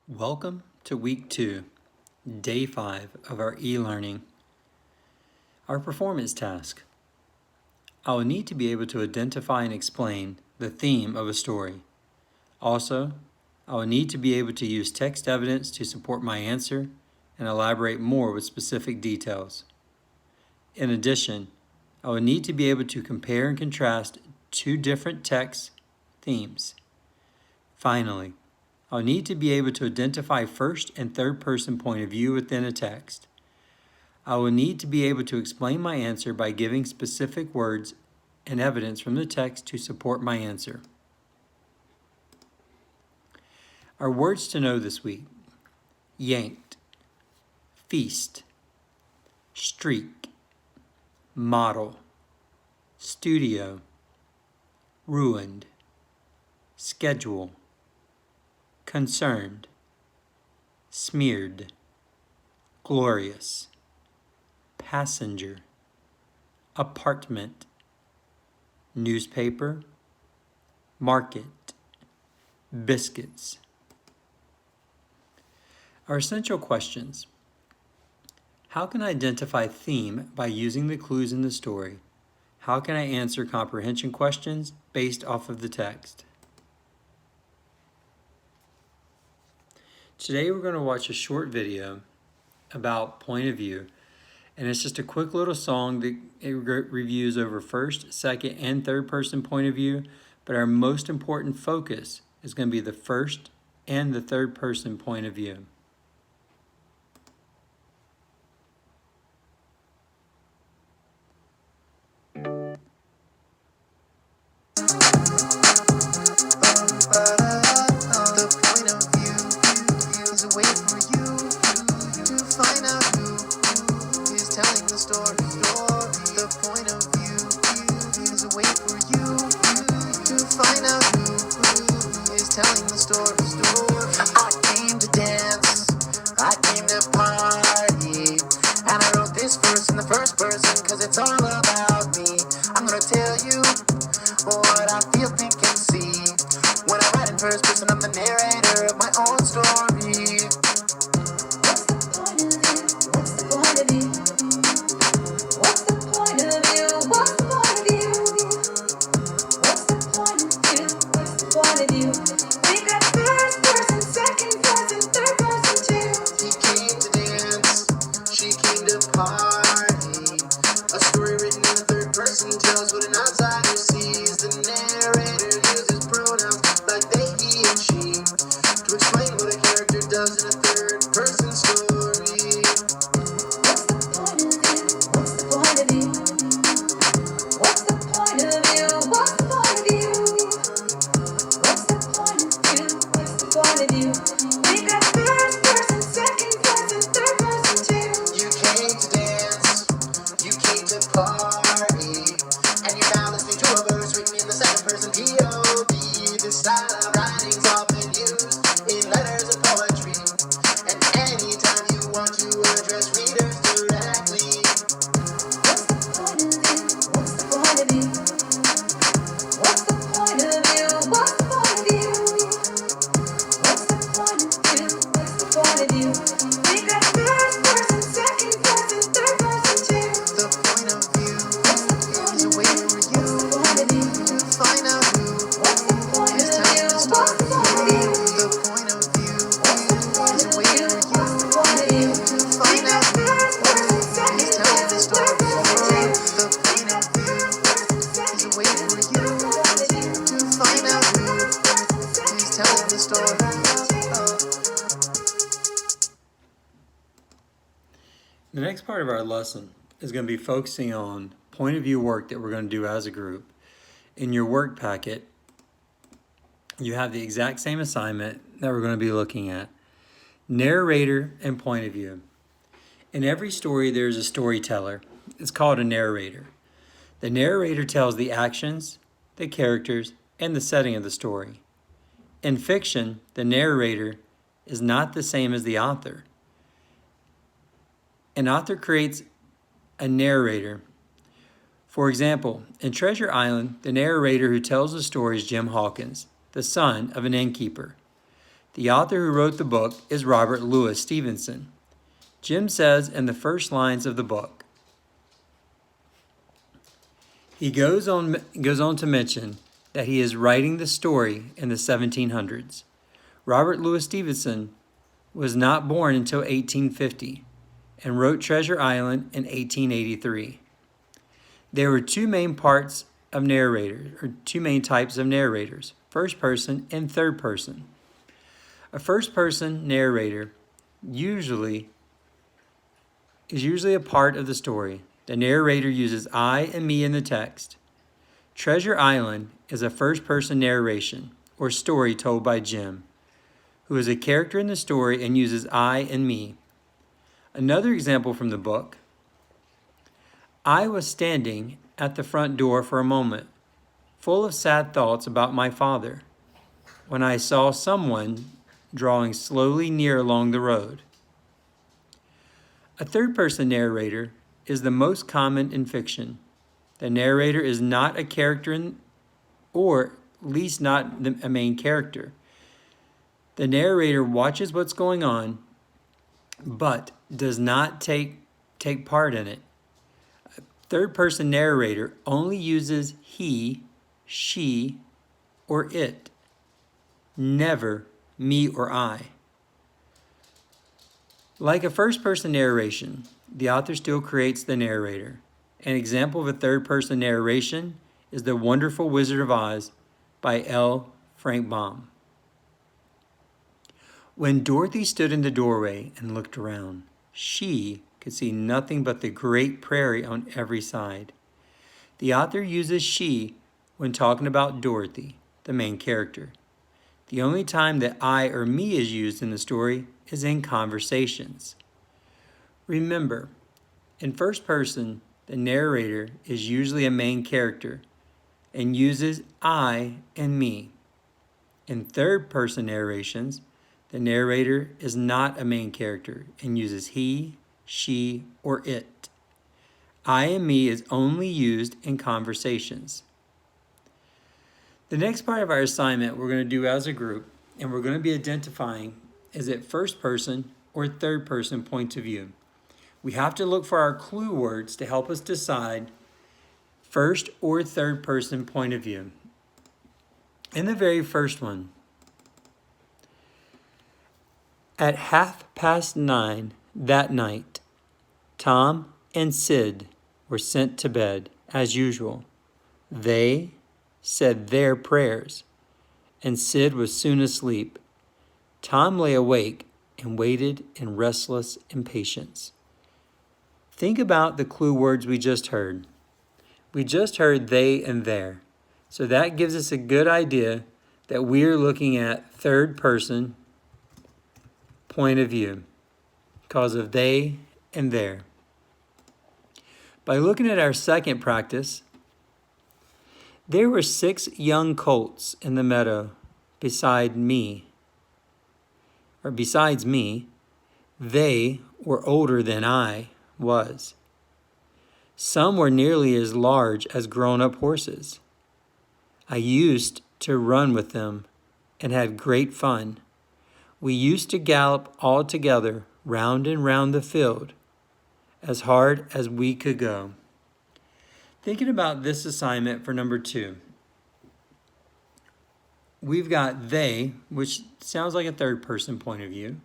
Welcome to week 2, day 5 of our e-learning. Our performance task. I will need to be able to identify and explain the theme of a story. Also, I will need to be able to use text evidence to support my answer and elaborate more with specific details. In addition, I will need to be able to compare and contrast two different text themes. Finally, I'll need to be able to identify first and third person point of view within a text. I will need to be able to explain my answer by giving specific words and evidence from the text to support my answer. Our words to know this week: yanked, feast, streak, model, studio, ruined, schedule, concerned, smeared, glorious, passenger, apartment, newspaper, market, biscuits. Our essential questions. How can I identify theme by using the clues in the story? How can I answer comprehension questions based off of the text? Today we're going to watch a short video about point of view, and it's just a quick little song that it reviews over first, second, and third person point of view, but our most important focus is going to be the first and the third person point of view. Telling the story. I came to dance, I came to party, and I wrote this verse in the first person, cause it's all about me. I'm gonna tell you what I feel, think, and see. When I write in first person, I'm the narrator of my own story. What's the point of view? What's the point of view? What's the point of view? What's the point of view? What's the point of view? What's the point of view? We got first person, second person, third person too. He came to dance, she came to party. A story written in the third person tells what an outsider sees. The narrator uses pronouns like they, he, and she to explain what a character does in a third person story. What's the point of view? What's the point of view? What's the point of view? What's the point of view? What's the point of view? What's the point of view? We got first person, second person, third person too. You came to dance, you came to party, and you're now listening to a verse written in the second person POV. This style of writing's often used in letters and poetry, and anytime you want to address readers directly. What's the point of view? What's the point of view? What's the point of view? What's the point of view? What's the point of view? What's the point of view? We got first person, second person, third person too. The point of view is a way for you to find out who is telling the story. The point of view is a way for you to find out who is telling the story. The point of view is a way for you to find out who is telling the story. The next part of our lesson is going to be focusing on point of view work that we're going to do as a group. In your work packet, you have the exact same assignment that we're going to be looking at. Narrator and point of view. In every story, there's a storyteller. It's called a narrator. The narrator tells the actions, the characters, and the setting of the story. In fiction, the narrator is not the same as the author. An author creates a narrator. For example, in Treasure Island, the narrator who tells the story is Jim Hawkins, the son of an innkeeper. The author who wrote the book is Robert Louis Stevenson. Jim says in the first lines of the book, he goes on to mention that he is writing the story in the 1700s. Robert Louis Stevenson was not born until 1850 and wrote Treasure Island in 1883. There were two main types of narrators, first person and third person. A first person narrator is usually a part of the story. The narrator uses I and me in the text. Treasure Island is a first person narration or story told by Jim, who is a character in the story and uses I and me. Another example from the book: I was standing at the front door for a moment, full of sad thoughts about my father, when I saw someone drawing slowly near along the road. A third-person narrator is the most common in fiction. The narrator is not a character or at least not a main character. The narrator watches what's going on, but does not take part in it. A third-person narrator only uses he, she, or it, never me or I. Like a first-person narration, the author still creates the narrator. An example of a third-person narration is The Wonderful Wizard of Oz by L. Frank Baum. When Dorothy stood in the doorway and looked around, she could see nothing but the great prairie on every side. The author uses she when talking about Dorothy, the main character. The only time that I or me is used in the story is in conversations. Remember, in first person, the narrator is usually a main character and uses I and me. In third person narrations, the narrator is not a main character and uses he, she, or it. I and me is only used in conversations. The next part of our assignment we're going to do as a group, and we're going to be identifying is it first person or third person point of view. We have to look for our clue words to help us decide first or third person point of view. In the very first one, at 9:30 that night, Tom and Sid were sent to bed as usual. They said their prayers, and Sid was soon asleep. Tom lay awake and waited in restless impatience. Think about the clue words we just heard. We just heard they and their. So that gives us a good idea that we are looking at third person point of view because of they and their. By looking at our second practice, there were 6 young colts in the meadow besides me. They were older than I was. Some were nearly as large as grown-up horses. I used to run with them and had great fun. We used to gallop all together round and round the field as hard as we could go. Thinking about this assignment for number 2, we've got they, which sounds like a third person point of view,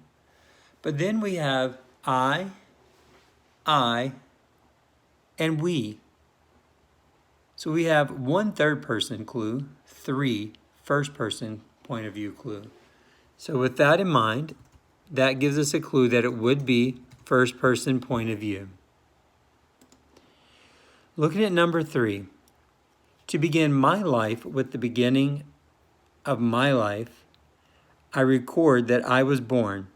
but then we have I, and we. So we have 1 third person clue, 3 first person point of view clue. So with that in mind, that gives us a clue that it would be first person point of view. Looking at number 3, to begin my life with the beginning of my life, I record that I was born,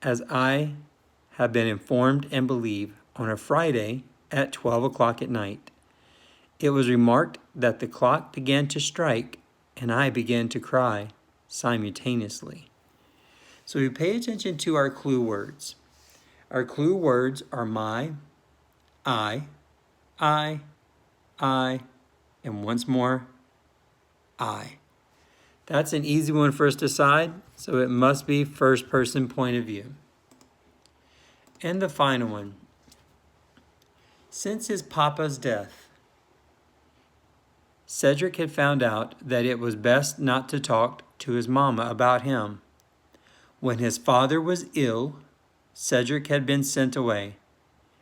as I have been informed and believe, on a Friday at 12 o'clock at night. It was remarked that the clock began to strike and I began to cry simultaneously. So we pay attention to our clue words. Our clue words are my, I, and once more, I. That's an easy one for us to decide, so it must be first person point of view. And the final one. Since his papa's death, Cedric had found out that it was best not to talk to his mama about him. When his father was ill, Cedric had been sent away,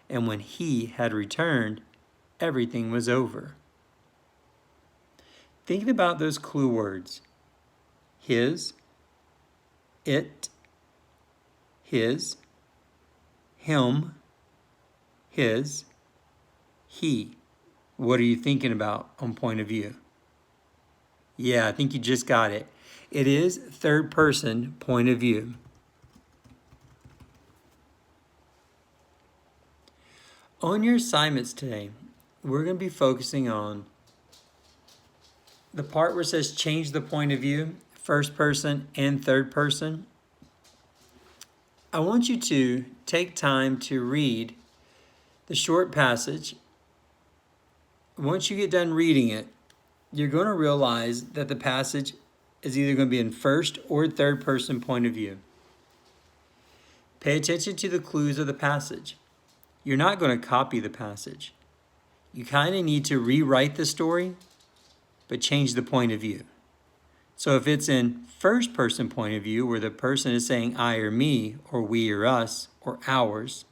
and when he had returned, everything was over. Thinking about those clue words, his, it, his, him, his, he. What are you thinking about on point of view? Yeah, I think you just got it. It is third person point of view. On your assignments today, we're going to be focusing on the part where it says change the point of view, first person and third person. I want you to take time to read the short passage. Once you get done reading it, you're going to realize that the passage is either going to be in first or third person point of view. Pay attention to the clues of the passage. You're not going to copy the passage. You kind of need to rewrite the story, but change the point of view. So if it's in first person point of view, where the person is saying I or me, or we or us, or ours,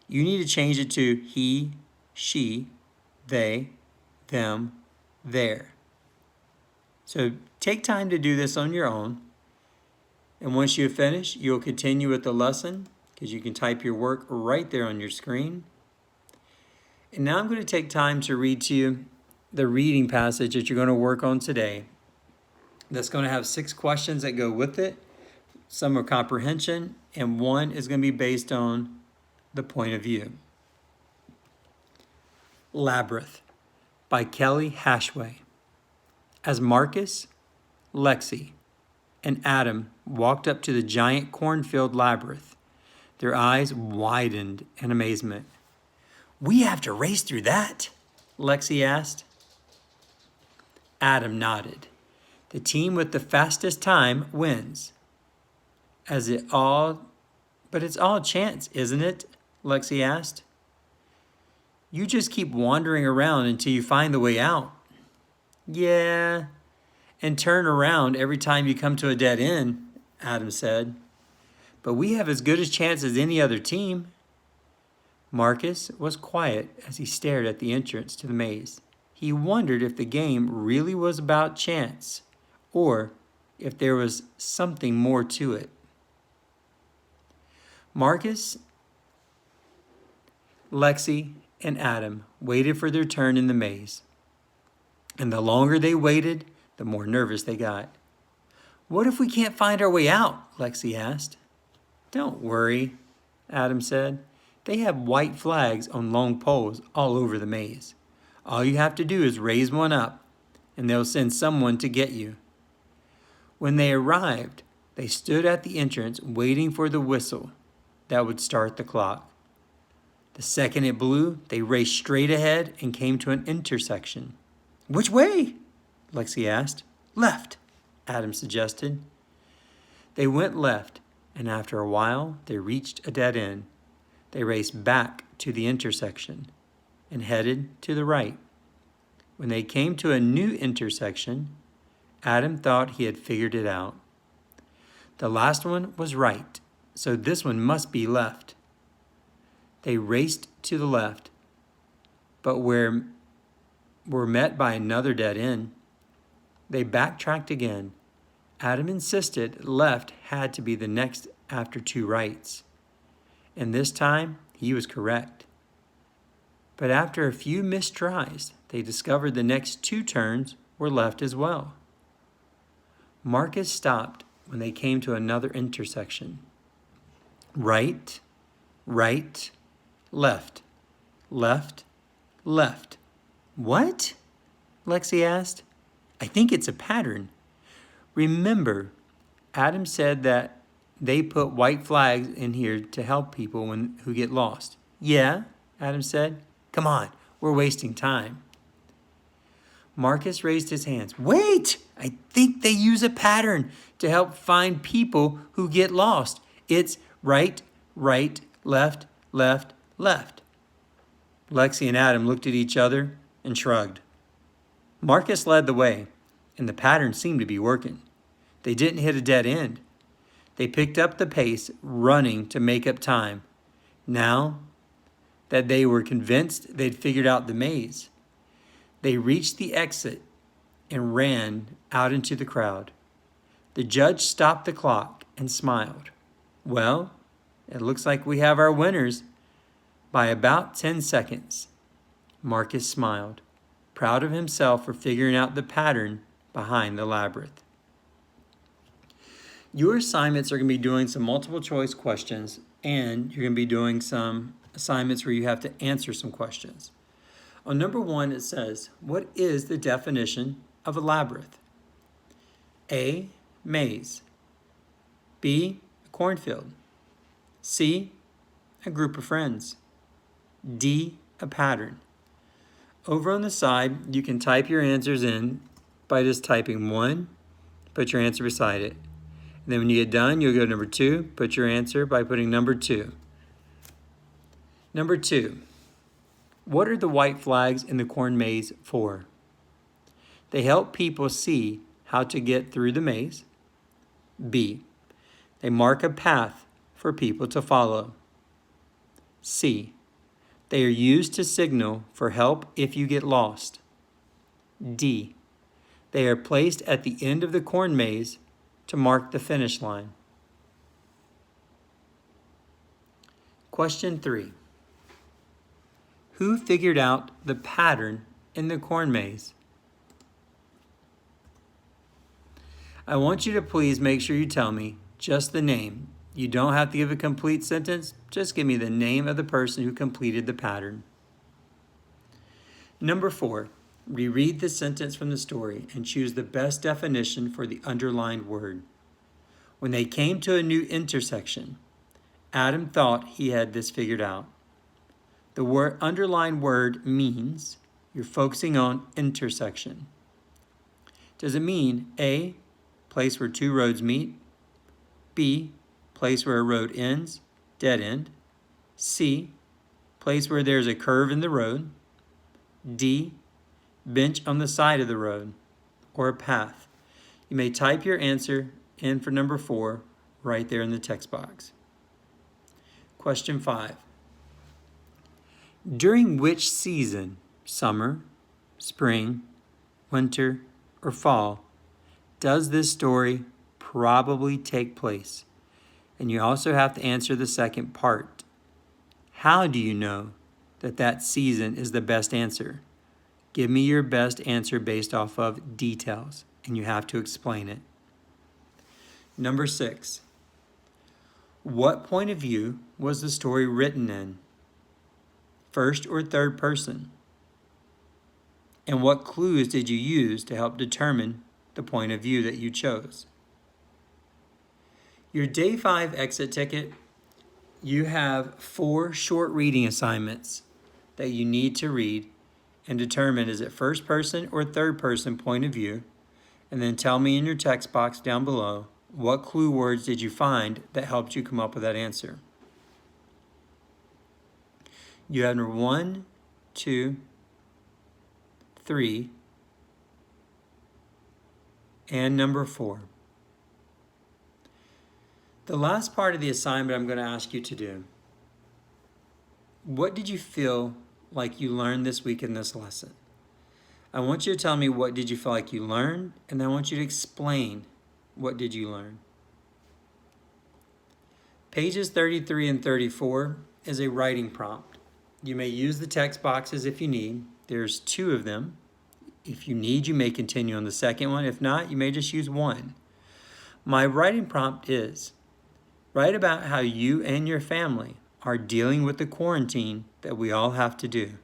you need to change it to he, she, they, them, their. So take time to do this on your own. And once you finish, you'll continue with the lesson, because you can type your work right there on your screen. And now I'm going to take time to read to you the reading passage that you're going to work on today. That's going to have 6 questions that go with it. Some are comprehension, and one is going to be based on the point of view. Labyrinth by Kelly Hashway. As Marcus, Lexi, and Adam walked up to the giant cornfield labyrinth, their eyes widened in amazement. "We have to race through that?" Lexi asked. Adam nodded. "The team with the fastest time wins." But it's all chance, isn't it?" Lexi asked. "You just keep wandering around until you find the way out." "Yeah, and turn around every time you come to a dead end," Adam said. "But we have as good a chance as any other team." Marcus was quiet as he stared at the entrance to the maze. He wondered if the game really was about chance, or if there was something more to it. Marcus, Lexi, and Adam waited for their turn in the maze. And the longer they waited, the more nervous they got. "What if we can't find our way out?" Lexi asked. "Don't worry," Adam said. "They have white flags on long poles all over the maze. All you have to do is raise one up, and they'll send someone to get you." When they arrived, they stood at the entrance waiting for the whistle that would start the clock. The second it blew, they raced straight ahead and came to an intersection. "Which way?" Lexi asked. "Left," Adam suggested. They went left, and after a while, they reached a dead end. They raced back to the intersection and headed to the right. When they came to a new intersection, Adam thought he had figured it out. The last one was right, so this one must be left. They raced to the left, but were met by another dead end. They backtracked again. Adam insisted left had to be the next after 2 rights. And this time, he was correct. But after a few missed tries, they discovered the next 2 turns were left as well. Marcus stopped when they came to another intersection. Right, right, left, left, left. "What?" Lexi asked. "I think it's a pattern. Remember, Adam said that they put white flags in here to help people who get lost." "Yeah," Adam said. "Come on, we're wasting time." Marcus raised his hands. Wait! I think they use a pattern to help find people who get lost. It's right, right, left, left, left. Lexi and Adam looked at each other and shrugged. Marcus led the way, and the pattern seemed to be working. They didn't hit a dead end. They picked up the pace, running to make up time. Now that they were convinced they'd figured out the maze, they reached the exit and ran out into the crowd. The judge stopped the clock and smiled. Well, it looks like we have our winners by about 10 seconds. Marcus smiled, proud of himself for figuring out the pattern behind the labyrinth. Your assignments are going to be doing some multiple choice questions, and you're going to be doing some assignments where you have to answer some questions. On number 1, it says, what is the definition of a labyrinth? A, maze. B, a cornfield. C, a group of friends. D, a pattern. Over on the side, you can type your answers in by just typing 1, put your answer beside it. And then when you get done, you'll go to number 2, put your answer by putting number 2. Number 2, what are the white flags in the corn maze for? They help people see how to get through the maze. B, they mark a path for people to follow. C, they are used to signal for help if you get lost. D, they are placed at the end of the corn maze to mark the finish line. Question 3. Who figured out the pattern in the corn maze? I want you to please make sure you tell me just the name. You don't have to give a complete sentence. Just give me the name of the person who completed the pattern. Number 4, reread the sentence from the story and choose the best definition for the underlined word. When they came to a new intersection, Adam thought he had this figured out. The underlined word means you're focusing on intersection. Does it mean A, place where two roads meet? B, place where a road ends, dead end? C, place where there's a curve in the road? D, bench on the side of the road, or a path? You may type your answer in for number 4 right there in the text box. Question 5. During which season, summer, spring, winter, or fall, does this story probably take place? And you also have to answer the second part. How do you know that that season is the best answer? Give me your best answer based off of details, and you have to explain it. Number 6. What point of view was the story written in? First or third person? And what clues did you use to help determine the point of view that you chose? Your Day 5 exit ticket, you have 4 short reading assignments that you need to read and determine is it first person or third person point of view, and then tell me in your text box down below what clue words did you find that helped you come up with that answer. You have number 1, 2, 3, and number 4. The last part of the assignment I'm going to ask you to do. What did you feel like you learned this week in this lesson? I want you to tell me what did you feel like you learned, and then I want you to explain what did you learn. Pages 33 and 34 is a writing prompt. You may use the text boxes if you need. There's 2 of them. If you need, you may continue on the second one. If not, you may just use 1. My writing prompt is, write about how you and your family are dealing with the quarantine that we all have to do.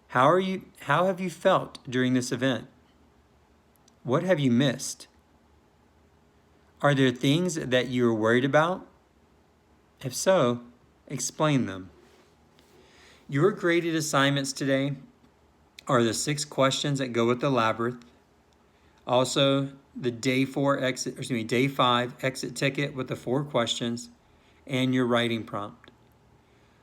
How have you felt during this event? What have you missed? Are there things that you are worried about? If so, explain them. Your graded assignments today are the 6 questions that go with the labyrinth. Also, the day 5 exit ticket with the 4 questions and your writing prompt.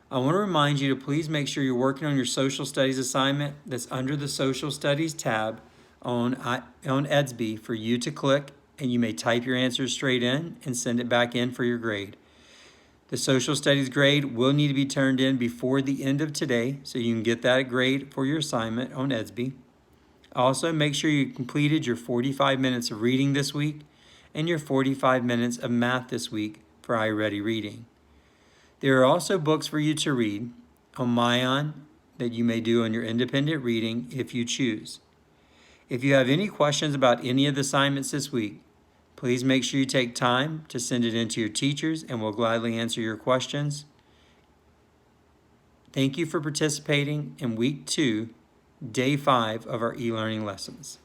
I want to remind you to please make sure you're working on your social studies assignment that's under the social studies tab on EDSB for you to click, and you may type your answers straight in and send it back in for your grade. The social studies grade will need to be turned in before the end of today so you can get that grade for your assignment on EDSB. Also, make sure you completed your 45 minutes of reading this week and your 45 minutes of math this week for iReady Reading. There are also books for you to read on Mayan that you may do on your independent reading if you choose. If you have any questions about any of the assignments this week, please make sure you take time to send it in to your teachers and we'll gladly answer your questions. Thank you for participating in week 2, day 5 of our e-learning lessons.